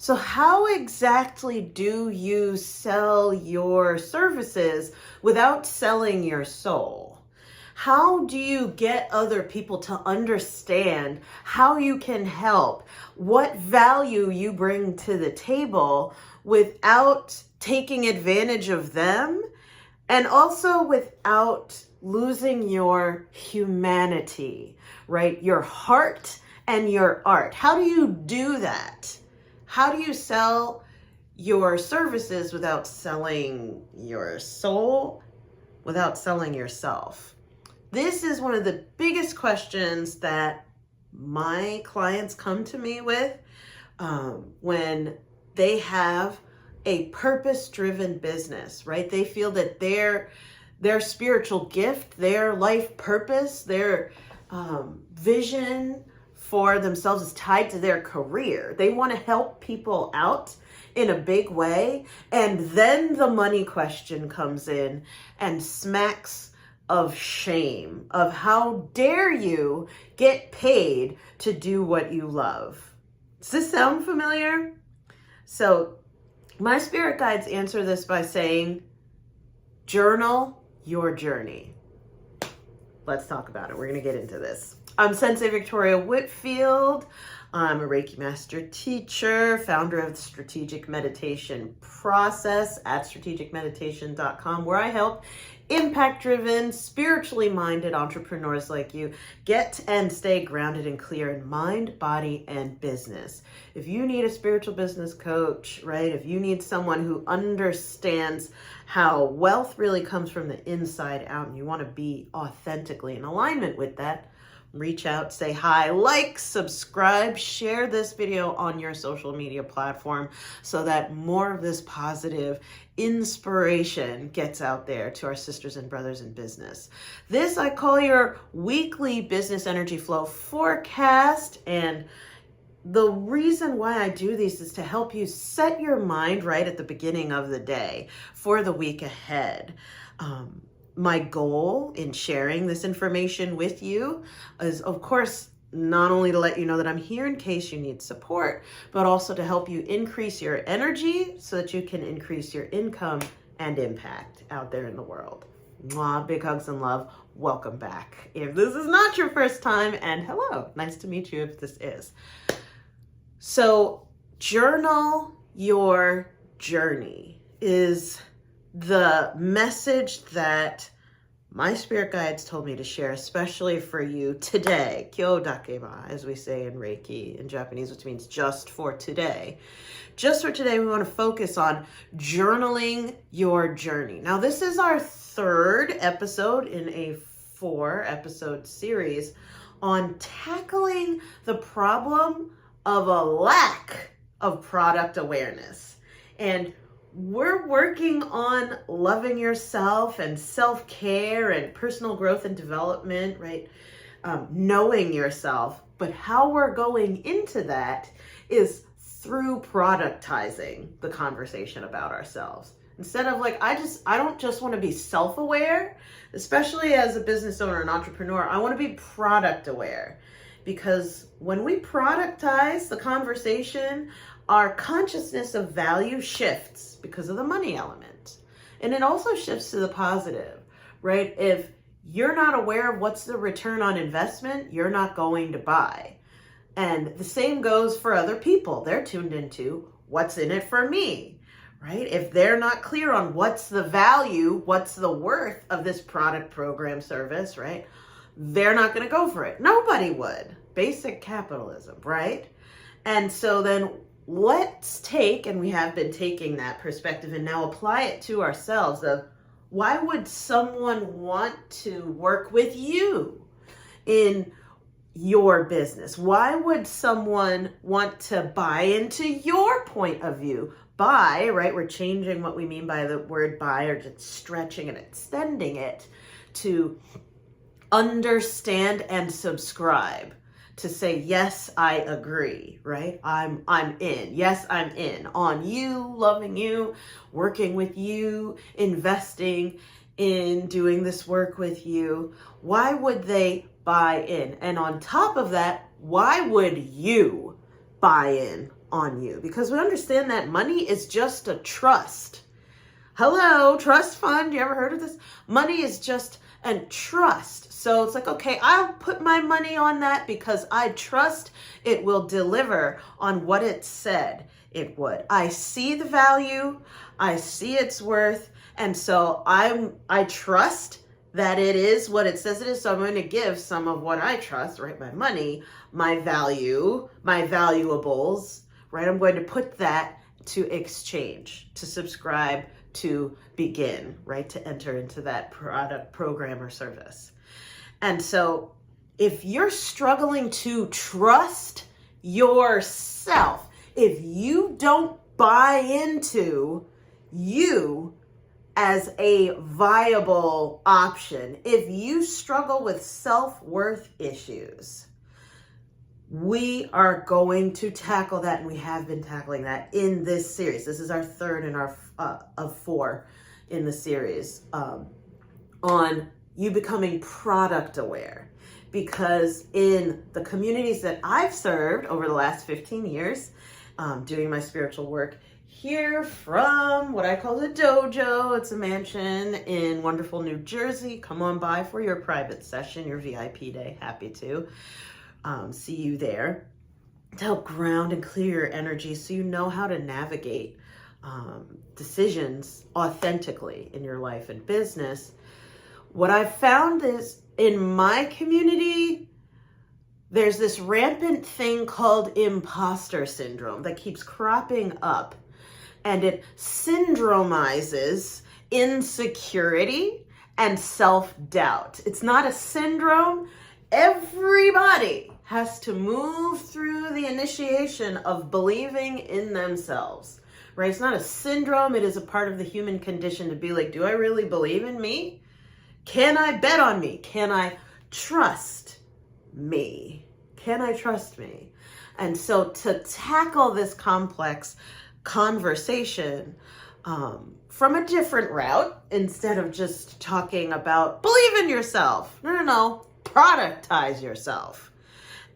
So how exactly do you sell your services without selling your soul? How do you get other people to understand how you can help, what value you bring to the table without taking advantage of them, and also without losing your humanity, right? Your heart and your art. How do you do that? How do you sell your services without selling your soul, without selling yourself? This is one of the biggest questions that my clients come to me with when they have a purpose-driven business, right? They feel that their spiritual gift, their life purpose, their vision for themselves is tied to their career. They want to help people out in a big way. And then the money question comes in and smacks of shame, of how dare you get paid to do what you love. Does this sound familiar? So my spirit guides answer this by saying, journal your journey. Let's talk about it. We're going to get into this. I'm Sensei Victoria Whitfield. I'm a Reiki Master Teacher, founder of the Strategic Meditation Process at strategicmeditation.com, where I help impact-driven, spiritually minded entrepreneurs like you get and stay grounded and clear in mind, body, and business. If you need a spiritual business coach, right? If you need someone who understands how wealth really comes from the inside out and you want to be authentically in alignment with that, reach out, say hi, like, subscribe, share this video on your social media platform so that more of this positive inspiration gets out there to our sisters and brothers in business. This I call your weekly business energy flow forecast, and the reason why I do these is to help you set your mind right at the beginning of the day for the week ahead. My goal in sharing this information with you is, of course, not only to let you know that I'm here in case you need support, but also to help you increase your energy so that you can increase your income and impact out there in the world. Mwah, big hugs and love. Welcome back. If this is not your first time, and hello, nice to meet you if this is. So, journal your journey is the message that my spirit guides told me to share, especially for you today. Kyo dakeba, as we say in Reiki in Japanese, which means just for today. Just for today, we want to focus on journaling your journey. Now, this is our third episode in a 4-episode series on tackling the problem of a lack of product awareness. And we're working on loving yourself and self-care and personal growth and development, right? Knowing yourself. But how we're going into that is through productizing the conversation about ourselves. Instead of like, I don't just want to be self-aware, especially as a business owner and entrepreneur. I want to be product aware, because when we productize the conversation, our consciousness of value shifts because of the money element. And it also shifts to the positive, right? If you're not aware of what's the return on investment, you're not going to buy. And the same goes for other people. They're tuned into what's in it for me, right? If they're not clear on what's the value, what's the worth of this product, program, service, right? They're not going to go for it. Nobody would. Basic capitalism, right? And so then let's take, and we have been taking that perspective and now apply it to ourselves of, why would someone want to work with you in your business? Why would someone want to buy into your point of view? Buy, right? We're changing what we mean by the word buy, or just stretching and extending it to understand and subscribe. To say, yes, I agree, right? I'm in. Yes, I'm in on you, loving you, working with you, investing in doing this work with you. Why would they buy in? And on top of that, why would you buy in on you, because we understand that money is just a trust. Hello, trust fund. You ever heard of this? Money is just a trust. So it's like, okay, I'll put my money on that because I trust it will deliver on what it said it would. I see the value, I see its worth, and so I trust that it is what it says it is. So I'm going to give some of what I trust, right? My money, my value, my valuables, right? I'm going to put that to exchange, to subscribe, to begin, right? To enter into that product, program, or service. And so if you're struggling to trust yourself, if you don't buy into you as a viable option, if you struggle with self-worth issues, we are going to tackle that, and we have been tackling that in this series. This is our third in our of 4 in the series on you becoming product aware. Because in the communities that I've served over the last 15 years, doing my spiritual work here from what I call the dojo. It's a mansion in wonderful New Jersey. Come on by for your private session, your VIP day. Happy to see you there to help ground and clear your energy so you know how to navigate decisions authentically in your life and business. What I've found is in my community, there's this rampant thing called imposter syndrome that keeps cropping up, and it syndromizes insecurity and self-doubt. It's not a syndrome. Everybody has to move through the initiation of believing in themselves, right? It's not a syndrome. It is a part of the human condition to be like, do I really believe in me? Can I bet on me? Can I trust me? Can I trust me? And so to tackle this complex conversation from a different route, instead of just talking about believe in yourself, no, productize yourself.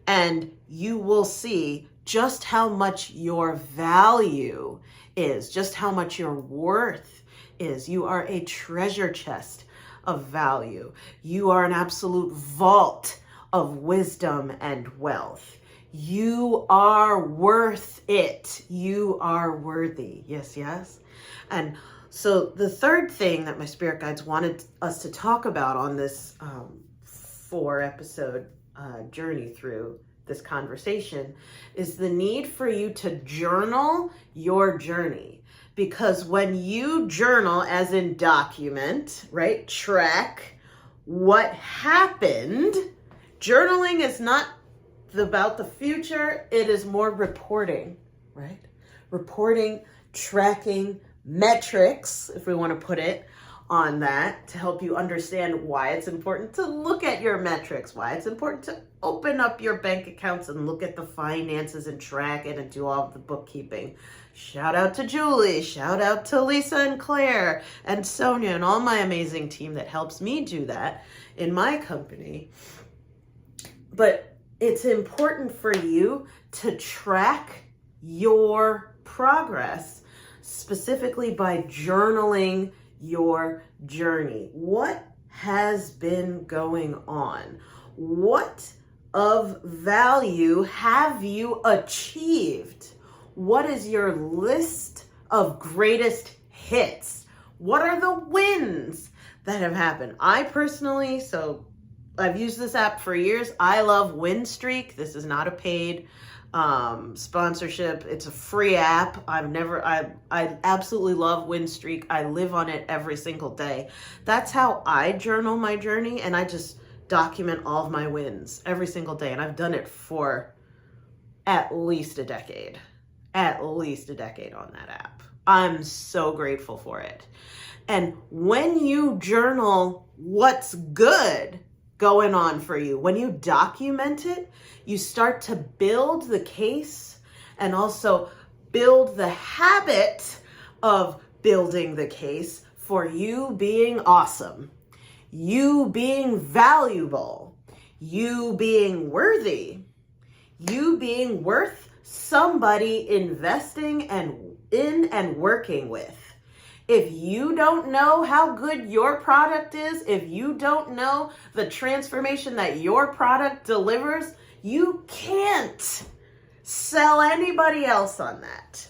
And you will see just how much your value is, just how much your worth is. You are a treasure chest of value. You are an absolute vault of wisdom and wealth. You are worth it. You are worthy. Yes, yes. And so the third thing that my spirit guides wanted us to talk about on this 4-episode journey through this conversation is the need for you to journal your journey. Because when you journal, as in document, right, track what happened, journaling is not about the future. It is more reporting, right? Reporting, tracking, metrics, if we want to put it on that, to help you understand why it's important to look at your metrics, why it's important to open up your bank accounts and look at the finances and track it and do all of the bookkeeping. Shout out to Julie, shout out to Lisa and Claire and Sonia and all my amazing team that helps me do that in my company. But it's important for you to track your progress, specifically by journaling your journey. What has been going on? What of value have you achieved? What is your list of greatest hits? What are the wins that have happened? I personally, so I've used this app for years. I love Winstreak. This is not a paid sponsorship. It's a free app. I absolutely love Winstreak. I live on it every single day. That's how I journal my journey, and I just document all of my wins every single day. And I've done it for at least a decade on that app. I'm so grateful for it. And when you journal what's good going on for you, when you document it, you start to build the case and also build the habit of building the case for you being awesome, you being valuable, you being worthy, you being worth somebody investing in and working with. If you don't know how good your product is, if you don't know the transformation that your product delivers, you can't sell anybody else on that.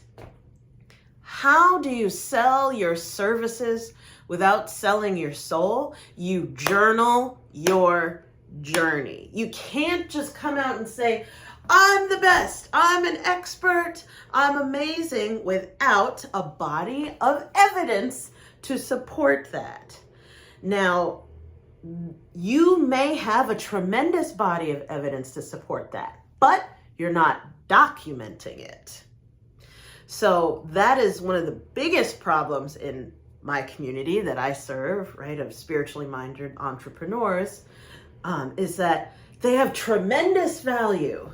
How do you sell your services without selling your soul? You journal your journey. You can't just come out and say, I'm the best, I'm an expert, I'm amazing, without a body of evidence to support that. Now, you may have a tremendous body of evidence to support that, but you're not documenting it. So that is one of the biggest problems in my community that I serve, right, of spiritually minded entrepreneurs, is that they have tremendous value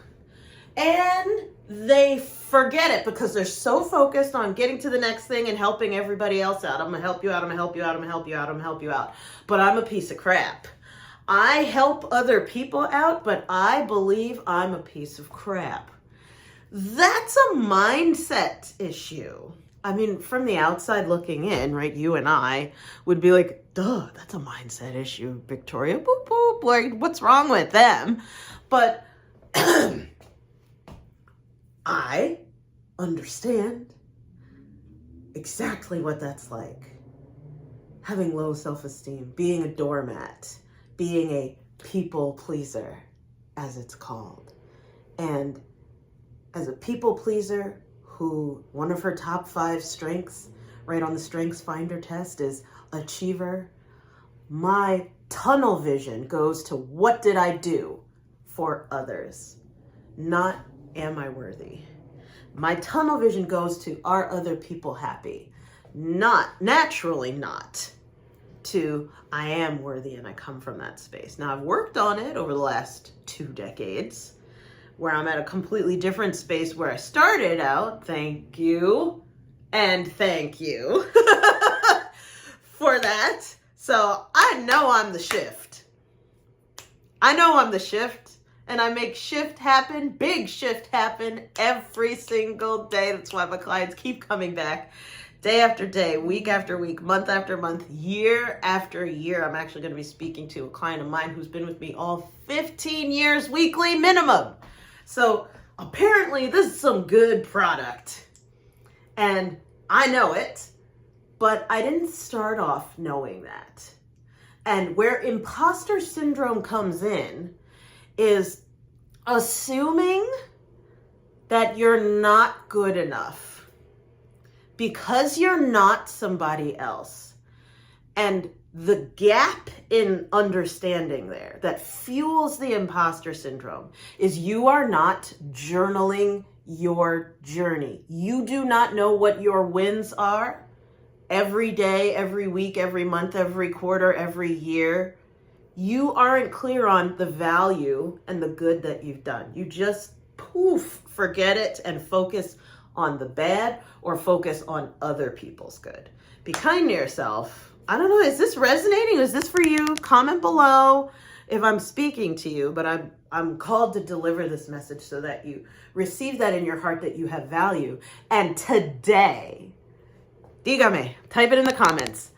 and they forget it because they're so focused on getting to the next thing and helping everybody else out. I'm gonna help you out, I'm gonna help you out, I'm gonna help you out, I'm gonna help you out. But I'm a piece of crap. I help other people out, but I believe I'm a piece of crap. That's a mindset issue. I mean, from the outside looking in, right, you and I would be like, duh, that's a mindset issue, Victoria. Boop, boop. Like, what's wrong with them? But I understand exactly what that's like. Having low self-esteem, being a doormat, being a people pleaser, as it's called. And as a people pleaser who one of her top 5 strengths, right on the Strengths Finder test, is achiever, my tunnel vision goes to what did I do for others, not am I worthy. My tunnel vision goes to are other people happy, naturally not to I am worthy and I come from that space. Now I've worked on it over the last 2 decades where I'm at a completely different space where I started out. Thank you. And thank you for that. So I know I'm the shift. I know I'm the shift. And I make shift happen, big shift happen every single day. That's why my clients keep coming back day after day, week after week, month after month, year after year. I'm actually going to be speaking to a client of mine who's been with me all 15 years weekly minimum. So apparently this is some good product. And I know it, but I didn't start off knowing that. And where imposter syndrome comes in is assuming that you're not good enough because you're not somebody else. And the gap in understanding there that fuels the imposter syndrome is you are not journaling your journey. You do not know what your wins are every day, every week, every month, every quarter, every year. You aren't clear on the value and the good that you've done. You just forget it and focus on the bad or focus on other people's good. Be kind to yourself. I don't know, is this resonating? Is this for you? Comment below if I'm speaking to you, but I'm called to deliver this message so that you receive that in your heart, that you have value. And today, dígame, type it in the comments.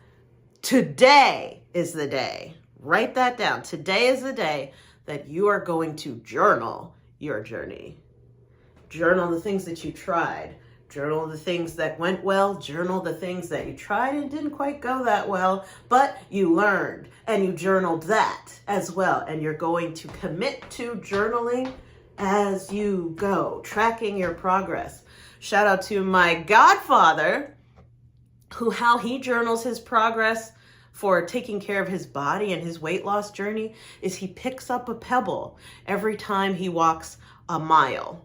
Today is the day. Write that down. Today is the day that you are going to journal your journey. Journal the things that you tried. Journal the things that went well. Journal the things that you tried and didn't quite go that well, but you learned and you journaled that as well. And you're going to commit to journaling as you go, tracking your progress. Shout out to my godfather, how he journals his progress for taking care of his body and his weight loss journey is he picks up a pebble every time he walks a mile.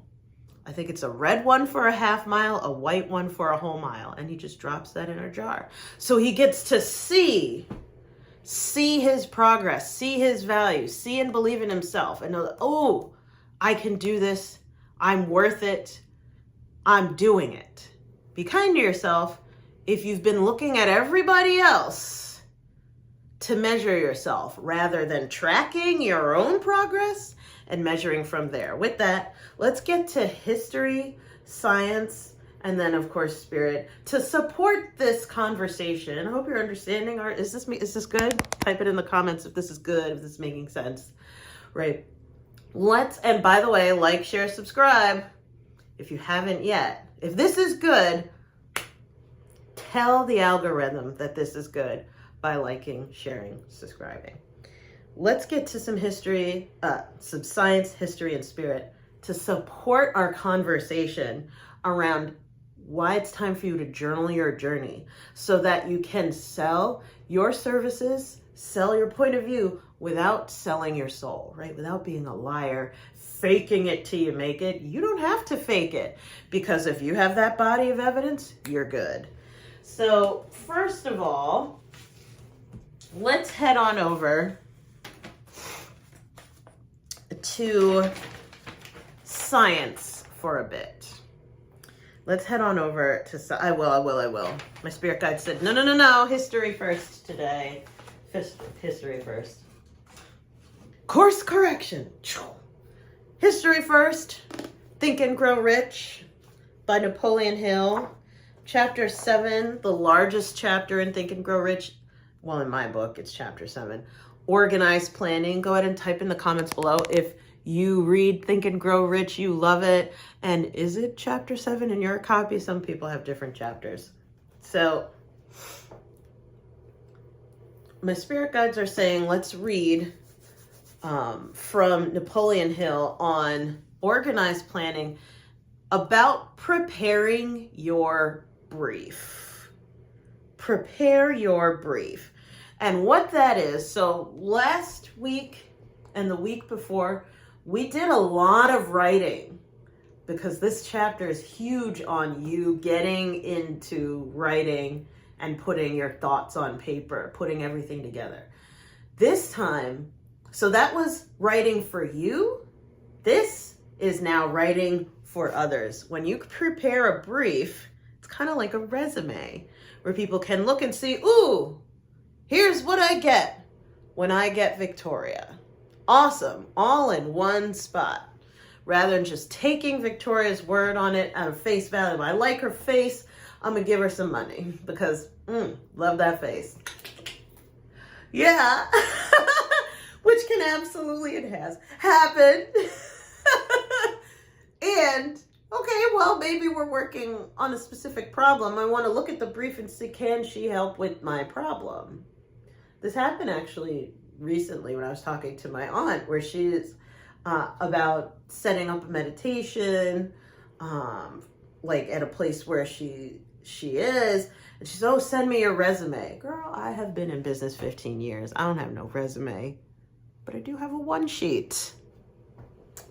I think it's a red one for a half mile, a white one for a whole mile, and he just drops that in a jar. So he gets to see his progress, see his value, see and believe in himself, and know that, oh, I can do this, I'm worth it, I'm doing it. Be kind to yourself. If you've been looking at everybody else to measure yourself rather than tracking your own progress and measuring from there. With that, let's get to history, science, and then of course spirit to support this conversation. I hope you're understanding. Is this good? Type it in the comments if this is good, if this is making sense. Right. And by the way, like, share, subscribe if you haven't yet. If this is good, tell the algorithm that this is good by liking, sharing, subscribing. Let's get to some history, some science, history, and spirit to support our conversation around why it's time for you to journal your journey so that you can sell your services, sell your point of view without selling your soul, right? Without being a liar, faking it till you make it. You don't have to fake it, because if you have that body of evidence, you're good. So first of all, let's head on over to science for a bit. Let's head on over to, I will. My spirit guide said, no, history first today. History first. Course correction. History first. Think and Grow Rich by Napoleon Hill. Chapter 7, the largest chapter in Think and Grow Rich. Well, in my book, it's chapter 7. Organized planning. Go ahead and type in the comments below if you read Think and Grow Rich, you love it. And is it chapter 7 in your copy? Some people have different chapters. So my spirit guides are saying, let's read from Napoleon Hill on organized planning about preparing your brief. Prepare your brief. And what that is, so last week and the week before, we did a lot of writing because this chapter is huge on you getting into writing and putting your thoughts on paper, putting everything together. This time, so that was writing for you. This is now writing for others. When you prepare a brief, it's kind of like a resume where people can look and see, ooh, here's what I get when I get Victoria. Awesome, all in one spot. Rather than just taking Victoria's word on it at a face value. If I like her face, I'm gonna give her some money because, love that face. Yeah, which can absolutely, it has happened. And, okay, well, maybe we're working on a specific problem. I wanna look at the brief and see, can she help with my problem? This happened actually recently when I was talking to my aunt, where she's about setting up a meditation, like at a place where she is, and she's, oh, send me your resume. Girl, I have been in business 15 years. I don't have no resume, but I do have a one sheet.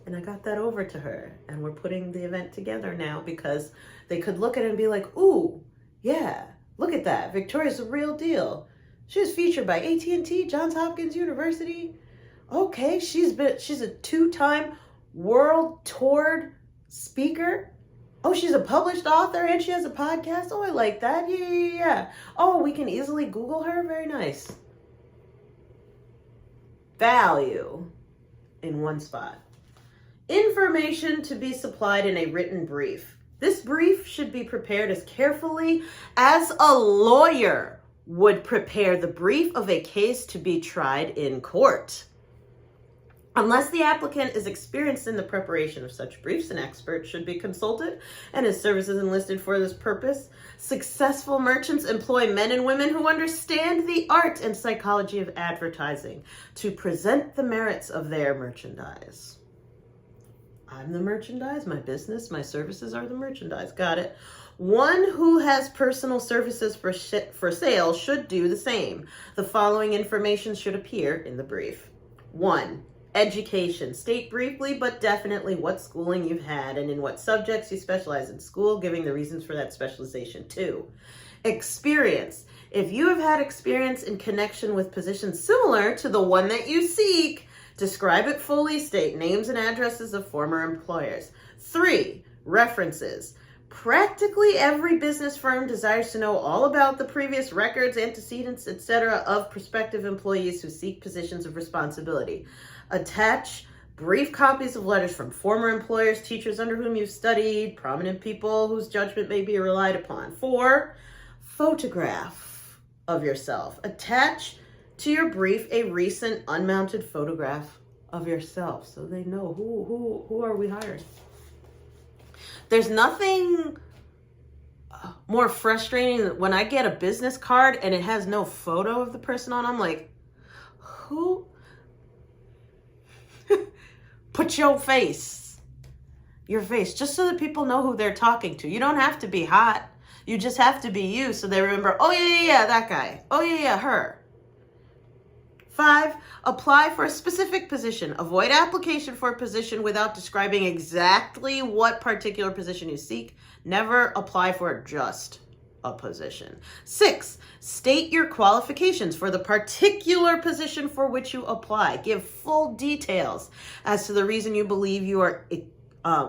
And I got that over to her, and we're putting the event together now because they could look at it and be like, ooh, yeah, look at that. Victoria's the real deal. She was featured by AT&T, Johns Hopkins University. Okay, she's a 2-time world toured speaker. Oh, she's a published author and she has a podcast. Oh, I like that. Yeah. Oh, we can easily Google her. Very nice. Value in one spot. Information to be supplied in a written brief. This brief should be prepared as carefully as a lawyer would prepare the brief of a case to be tried in court. Unless the applicant is experienced in the preparation of such briefs, an expert should be consulted and his services enlisted for this purpose. Successful merchants employ men and women who understand the art and psychology of advertising to present the merits of their merchandise. I'm the merchandise, my business, my services are the merchandise. Got it. One who has personal services for sale should do the same. The following information should appear in the brief. 1. Education. State briefly but definitely what schooling you've had and in what subjects you specialize in school, giving the reasons for that specialization. 2. Experience. If you have had experience in connection with positions similar to the one that you seek, describe it fully, state names and addresses of former employers. 3. References. Practically every business firm desires to know all about the previous records, antecedents, etc. of prospective employees who seek positions of responsibility. Attach brief copies of letters from former employers, teachers under whom you've studied, prominent people whose judgment may be relied upon. 4, photograph of yourself. Attach to your brief a recent unmounted photograph of yourself so they know who are we hiring. There's nothing more frustrating than when I get a business card and it has no photo of the person on. I'm like, who? Put your face, just so that people know who they're talking to. You don't have to be hot. You just have to be you so they remember, oh yeah, that guy. Oh yeah, her. 5, apply for a specific position. Avoid application for a position without describing exactly what particular position you seek. Never apply for just a position. 6, state your qualifications for the particular position for which you apply. Give full details as to the reason you believe you are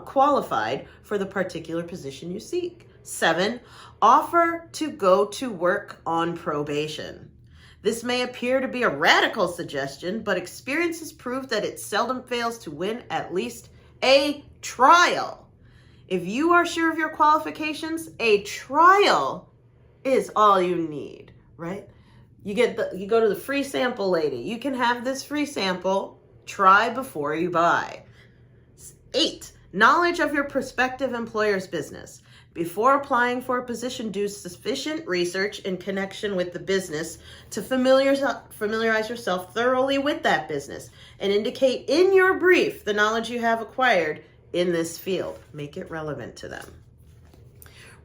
qualified for the particular position you seek. 7, offer to go to work on probation. This may appear to be a radical suggestion, but experience has proved that it seldom fails to win at least a trial. If you are sure of your qualifications, a trial is all you need, right? You go to the free sample lady. You can have this free sample, try before you buy. 8, knowledge of your prospective employer's business. Before applying for a position, do sufficient research in connection with the business to familiarize yourself thoroughly with that business and indicate in your brief the knowledge you have acquired in this field. Make it relevant to them.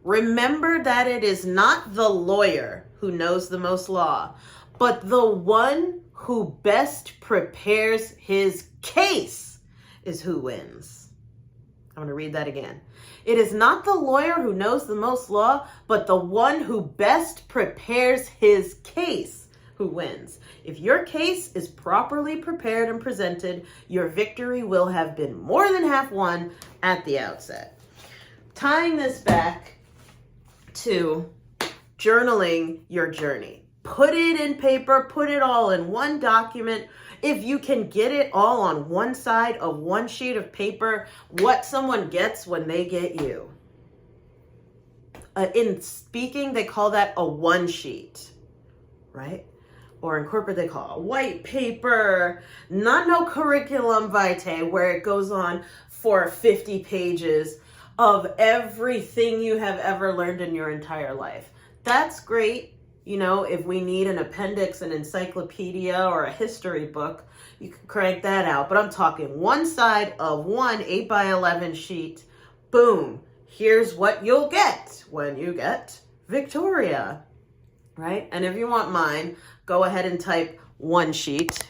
Remember that it is not the lawyer who knows the most law, but the one who best prepares his case is who wins. I'm going to read that again. It is not the lawyer who knows the most law, but the one who best prepares his case who wins. If your case is properly prepared and presented, your victory will have been more than half won at the outset. Tying this back to journaling your journey. Put it in paper, put it all in one document. If you can get it all on one side of one sheet of paper, what someone gets when they get you. In speaking, they call that a one sheet, right? Or in corporate, they call it a white paper, not no curriculum vitae where it goes on for 50 pages of everything you have ever learned in your entire life. That's great. You know, if we need an appendix, an encyclopedia, or a history book, you can crank that out. But I'm talking one side of one 8x11 sheet. Boom. Here's what you'll get when you get Victoria, right? And if you want mine, go ahead and type one sheet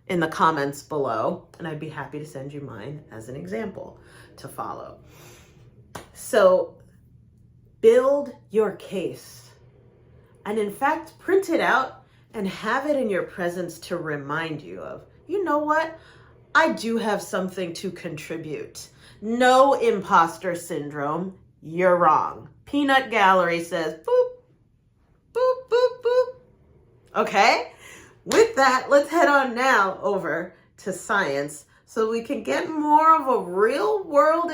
in the comments below, and I'd be happy to send you mine as an example to follow. So build your case. And in fact, print it out and have it in your presence to remind you of, you know what? I do have something to contribute. No imposter syndrome. You're wrong. Peanut Gallery says, boop, boop, boop, boop. Okay? With that, let's head on now over to science so we can get more of a real world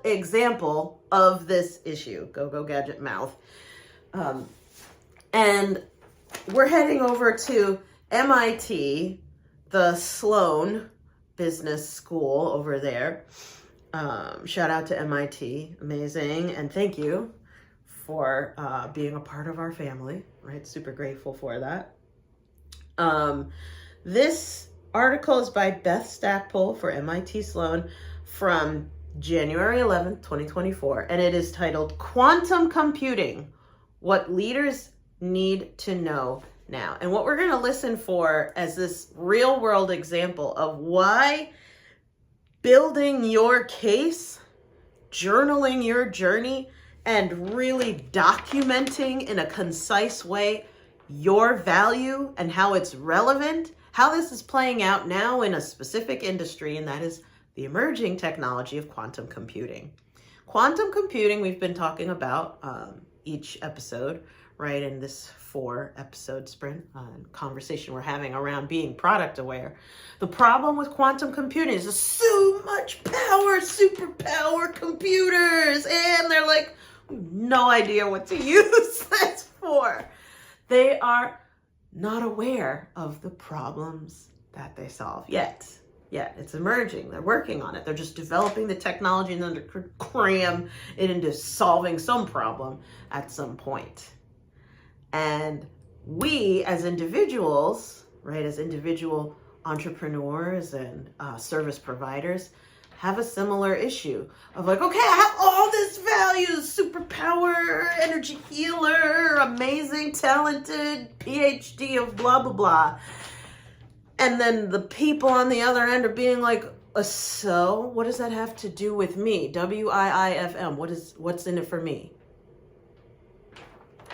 example of this issue. Go gadget mouth. And we're heading over to MIT, the Sloan Business School over there. Shout out to MIT, amazing, and thank you for being a part of our family, right? Super grateful for that. This article is by Beth Stackpole for MIT Sloan from January 11th, 2024, and it is titled Quantum Computing, What Leaders Need to Know Now. And what we're going to listen for as this real world example of why building your case, journaling your journey, and really documenting in a concise way your value and how it's relevant, how this is playing out now in a specific industry, and that is the emerging technology of quantum computing. Quantum computing, we've been talking about each episode, right, in this 4-episode sprint conversation we're having around being product aware. The problem with quantum computing is there's so much power, superpower computers, and they're like, no idea what to use this for. They are not aware of the problems that they solve yet. It's emerging. They're working on it. They're just developing the technology and then to cram it into solving some problem at some point. And we as individuals, right, as individual entrepreneurs and service providers, have a similar issue of like, okay, I have all this value, superpower, energy healer, amazing, talented, PhD of blah, blah, blah. And then the people on the other end are being like, so what does that have to do with me? WIIFM, what's in it for me?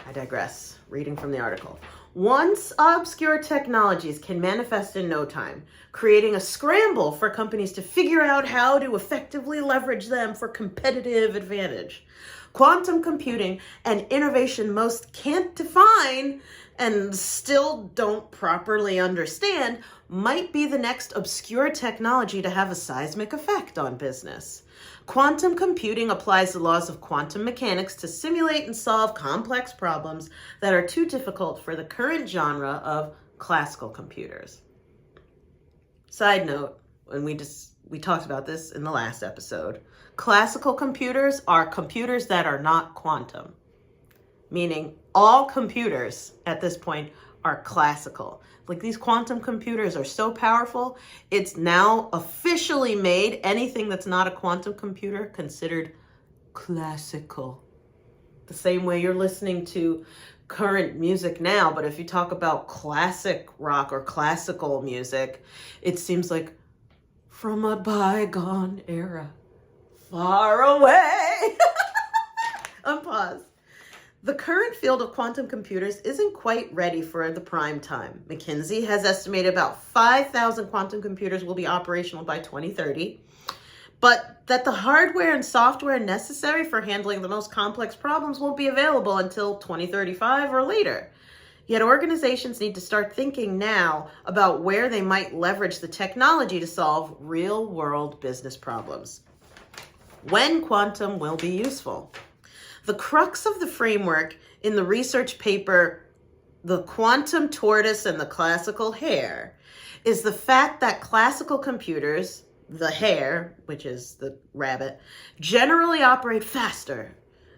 I digress. Reading from the article. Once obscure technologies can manifest in no time, creating a scramble for companies to figure out how to effectively leverage them for competitive advantage. Quantum computing, an innovation most can't define and still don't properly understand, might be the next obscure technology to have a seismic effect on business. Quantum computing applies the laws of quantum mechanics to simulate and solve complex problems that are too difficult for the current genre of classical computers. Side note, when we talked about this in the last episode, classical computers are computers that are not quantum, meaning all computers at this point are classical. Like, these quantum computers are so powerful, it's now officially made anything that's not a quantum computer considered classical. The same way you're listening to current music now, but if you talk about classic rock or classical music, it seems like from a bygone era, far away. Unpause. The current field of quantum computers isn't quite ready for the prime time. McKinsey has estimated about 5,000 quantum computers will be operational by 2030, but that the hardware and software necessary for handling the most complex problems won't be available until 2035 or later. Yet organizations need to start thinking now about where they might leverage the technology to solve real-world business problems. When quantum will be useful. The crux of the framework in the research paper, The Quantum Tortoise and the Classical Hare, is the fact that classical computers, the hare, which is the rabbit, generally operate faster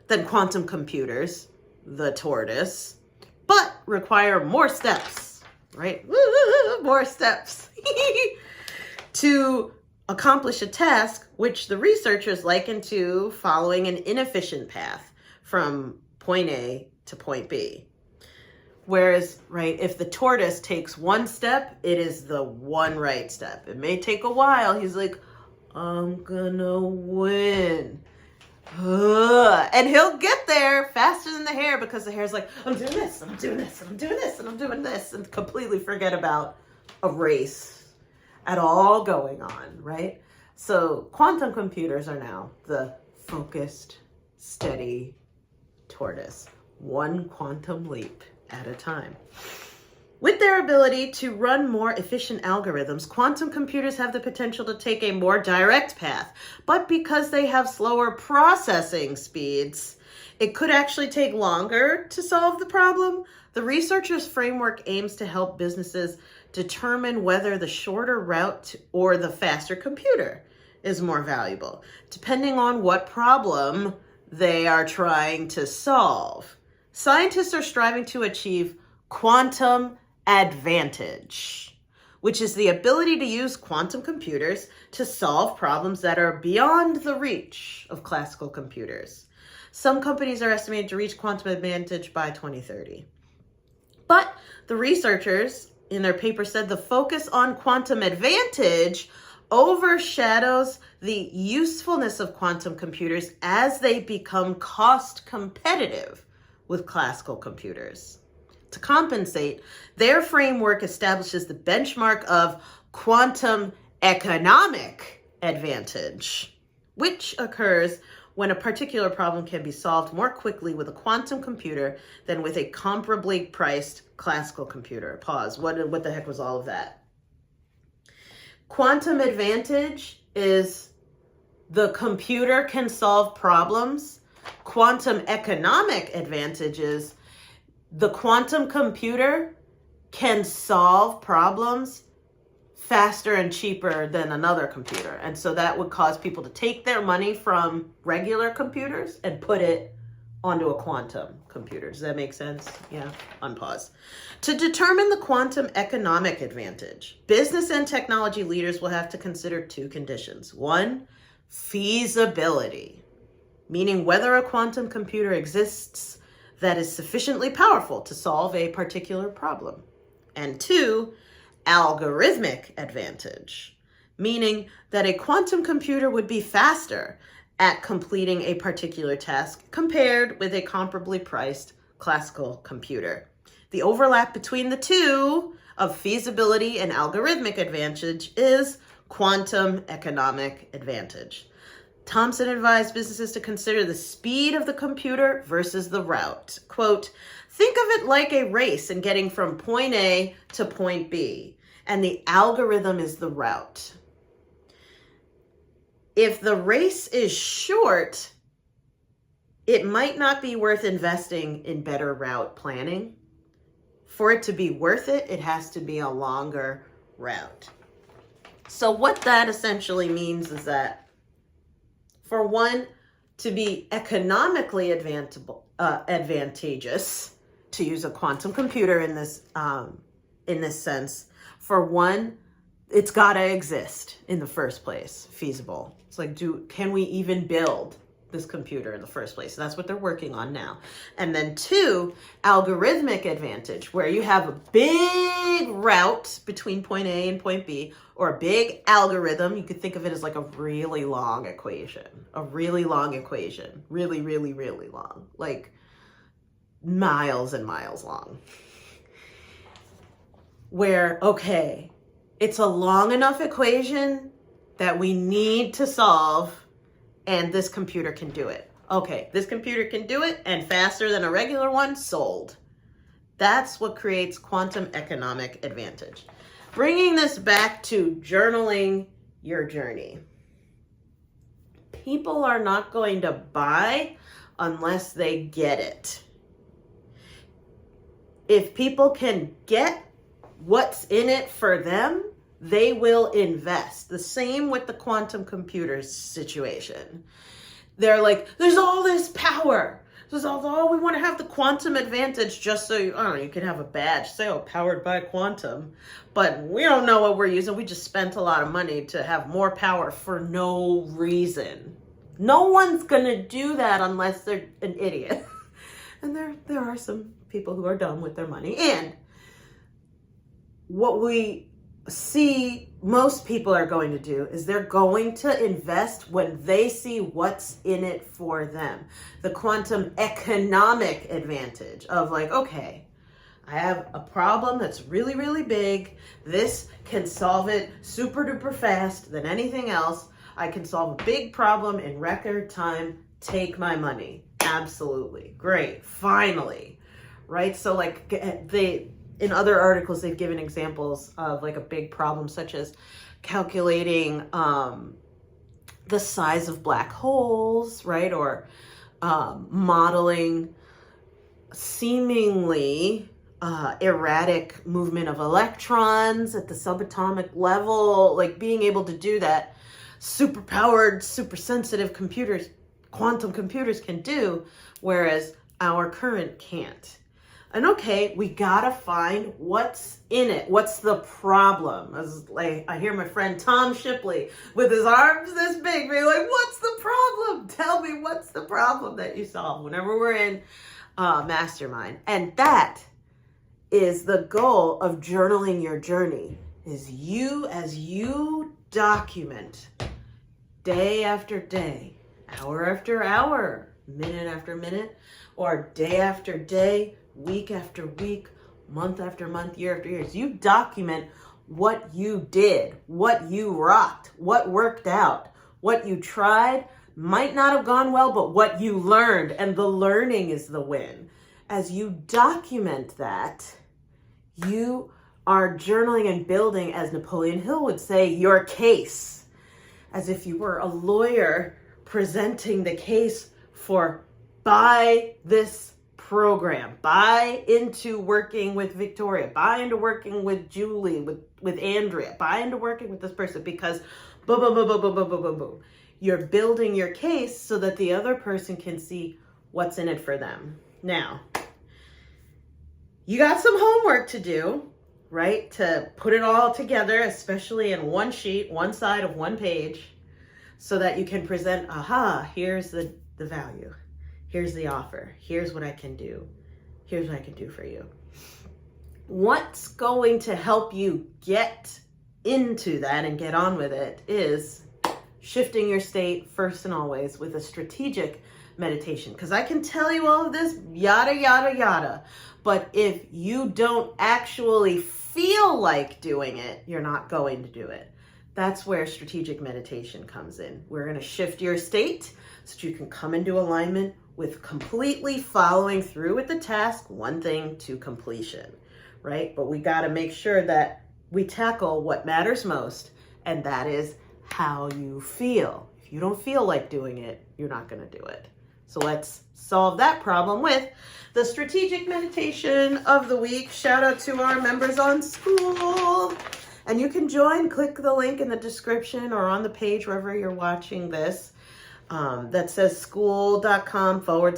than quantum computers, the tortoise, but require more steps, right? More steps to accomplish a task which the researchers liken to following an inefficient path from point A to point B. Whereas, right, if the tortoise takes one step, it is the one right step. It may take a while. He's like, I'm gonna win. And he'll get there faster than the hare because the hare's like, I'm doing this, and I'm doing this, and I'm doing this, and I'm doing this, and completely forget about a race at all going on, right? So quantum computers are now the focused, steady tortoise, one quantum leap at a time. With their ability to run more efficient algorithms, quantum computers have the potential to take a more direct path. But because they have slower processing speeds, it could actually take longer to solve the problem. The researchers' framework aims to help businesses determine whether the shorter route or the faster computer is more valuable, depending on what problem they are trying to solve. Scientists are striving to achieve quantum advantage, which is the ability to use quantum computers to solve problems that are beyond the reach of classical computers. Some companies are estimated to reach quantum advantage by 2030. But the researchers in their paper said the focus on quantum advantage overshadows the usefulness of quantum computers as they become cost competitive with classical computers. To compensate, their framework establishes the benchmark of quantum economic advantage, which occurs when a particular problem can be solved more quickly with a quantum computer than with a comparably priced classical computer. Pause. What the heck was all of that? Quantum advantage is the computer can solve problems. Quantum economic advantage is the quantum computer can solve problems faster and cheaper than another computer. And so that would cause people to take their money from regular computers and put it onto a quantum computer. Does that make sense? Yeah, unpause. To determine the quantum economic advantage, business and technology leaders will have to consider two conditions. One, feasibility, meaning whether a quantum computer exists that is sufficiently powerful to solve a particular problem. And two, algorithmic advantage, meaning that a quantum computer would be faster at completing a particular task compared with a comparably priced classical computer. The overlap between the two of feasibility and algorithmic advantage is quantum economic advantage. Thompson advised businesses to consider the speed of the computer versus the route. Quote, think of it like a race and getting from point A to point B, and the algorithm is the route. If the race is short, it might not be worth investing in better route planning. For it to be worth it, it has to be a longer route. So what that essentially means is that for one to be economically advantageous, to use a quantum computer in this sense, for one, it's got to exist in the first place, feasible. It's like, can we even build this computer in the first place? That's what they're working on now. And then two, algorithmic advantage, where you have a big route between point A and point B, or a big algorithm. You could think of it as like a really long equation, really, really, really long, like miles and miles long. Where, okay, it's a long enough equation that we need to solve, and this computer can do it. Okay, this computer can do it, and faster than a regular one, sold. That's what creates quantum economic advantage. Bringing this back to journaling your journey. People are not going to buy unless they get it. If people can get what's in it for them, they will invest. The same with the quantum computers situation. They're like, there's all this power. We want to have the quantum advantage just so you can have a badge, say, powered by quantum. But we don't know what we're using. We just spent a lot of money to have more power for no reason. No one's going to do that unless they're an idiot. And there are some people who are dumb with their money. And what we see most people are going to do is they're going to invest when they see what's in it for them. The quantum economic advantage of like, okay, I have a problem that's really, really big. This can solve it super duper fast than anything else. I can solve a big problem in record time. Take my money. Absolutely. Great. Finally. Right? So like in other articles, they've given examples of like a big problem, such as calculating the size of black holes, right? Or modeling seemingly erratic movement of electrons at the subatomic level, like being able to do that, super powered, super sensitive computers, quantum computers can do, whereas our current can't. And okay, we gotta find what's in it. What's the problem? As like I hear my friend Tom Shipley with his arms this big, being like, "What's the problem? Tell me what's the problem that you solve." Whenever we're in mastermind, and that is the goal of journaling your journey. Is you as you document day after day, hour after hour, minute after minute, or day after day, week after week, month after month, year after year. You document what you did, what you rocked, what worked out, what you tried might not have gone well, but what you learned, and the learning is the win. As you document that, you are journaling and building, as Napoleon Hill would say, your case, as if you were a lawyer presenting the case for buy this program, buy into working with Victoria, buy into working with Julie, with Andrea, buy into working with this person, because boom, boom, boom, boom, boom, boom, boom, boom, boom. You're building your case so that the other person can see what's in it for them. Now, you got some homework to do, right? To put it all together, especially in one sheet, one side of one page, so that you can present, aha, here's the value. Here's the offer. Here's what I can do. Here's what I can do for you. What's going to help you get into that and get on with it is shifting your state first and always with a strategic meditation. Because I can tell you all of this, yada, yada, yada. But if you don't actually feel like doing it, you're not going to do it. That's where strategic meditation comes in. We're going to shift your state so that you can come into alignment with completely following through with the task, one thing to completion, right? But we got to make sure that we tackle what matters most, and that is how you feel. If you don't feel like doing it, you're not going to do it. So let's solve that problem with the strategic meditation of the week. Shout out to our members on SKOOL. And you can join, click the link in the description or on the page wherever you're watching this. That says skool.com/Be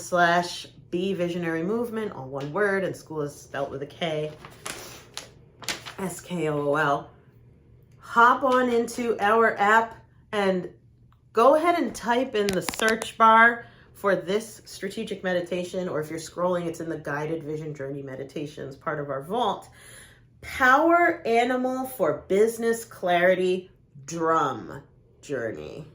Visionary Movement, all one word, and SKOOL is spelled with a K, SKOOL. Hop on into our app and go ahead and type in the search bar for this strategic meditation, or if you're scrolling, it's in the guided vision journey meditations, part of our vault. Power Animal for Business Clarity Drum Journey.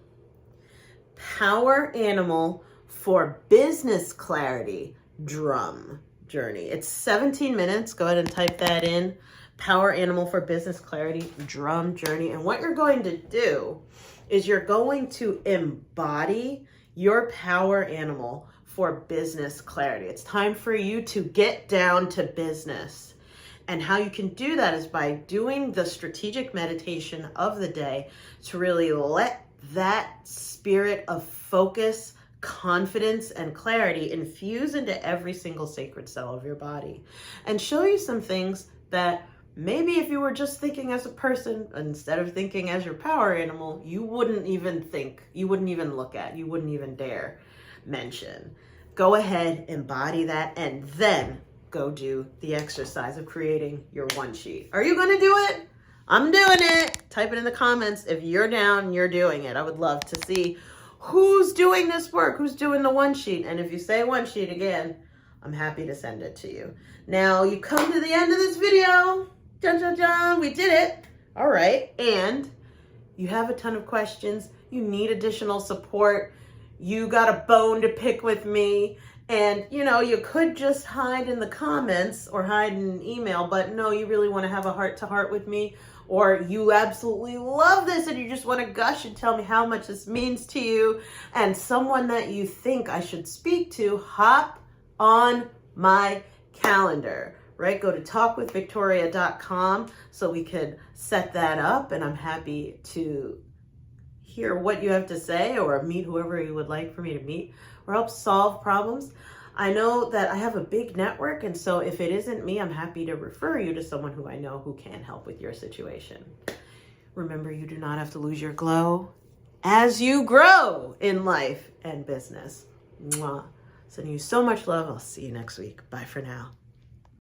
Power Animal for Business Clarity Drum Journey. It's 17 minutes. Go ahead and type that in. Power Animal for Business Clarity Drum Journey. And what you're going to do is you're going to embody your power animal for business clarity. It's time for you to get down to business. And how you can do that is by doing the strategic meditation of the day to really let that spirit of focus, confidence, and clarity infuse into every single sacred cell of your body, and show you some things that maybe if you were just thinking as a person instead of thinking as your power animal, you wouldn't even think, you wouldn't even look at, you wouldn't even dare mention. Go ahead, embody that, and then go do the exercise of creating your one sheet. Are you going to do it? I'm doing it. Type it in the comments if you're down, you're doing it. I would love to see who's doing this work, who's doing the one sheet. And if you say one sheet again, I'm happy to send it to you. Now you come to the end of this video. Dun, dun, dun, we did it. All right. And you have a ton of questions. You need additional support. You got a bone to pick with me. And, you know, you could just hide in the comments or hide in an email, but no, you really want to have a heart-to-heart with me, or you absolutely love this and you just want to gush and tell me how much this means to you, and someone that you think I should speak to, hop on my calendar, right? Go to talkwithvictoria.com so we could set that up, and I'm happy to hear what you have to say or meet whoever you would like for me to meet or help solve problems. I know that I have a big network, and so if it isn't me, I'm happy to refer you to someone who I know who can help with your situation. Remember, you do not have to lose your glow as you grow in life and business. Mwah. Sending you so much love. I'll see you next week. Bye for now.